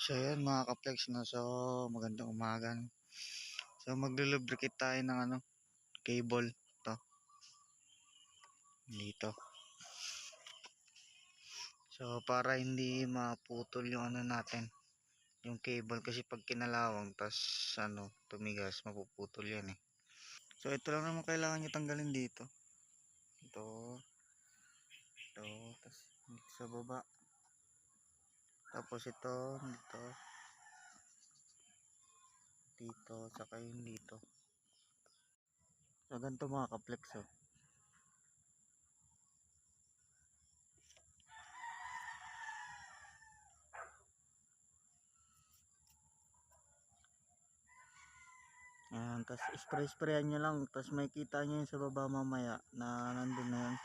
So yun mga ka-flex, no? So magandang umaga, no? So maglulubricate tayo ng cable to dito. So para hindi maputol yung natin, yung cable, kasi pag kinalawang tas tumigas, mapuputol yan eh. So ito lang naman kailangan nyo tanggalin dito. Ito, tas dito sa baba. Tapos ito dito, saka yung dito. So ganito mga ka-flex, oh. Ayan, tapos spray-sprayan nyo lang, tapos may kita nyo yun sa baba mamaya na nandun na yun.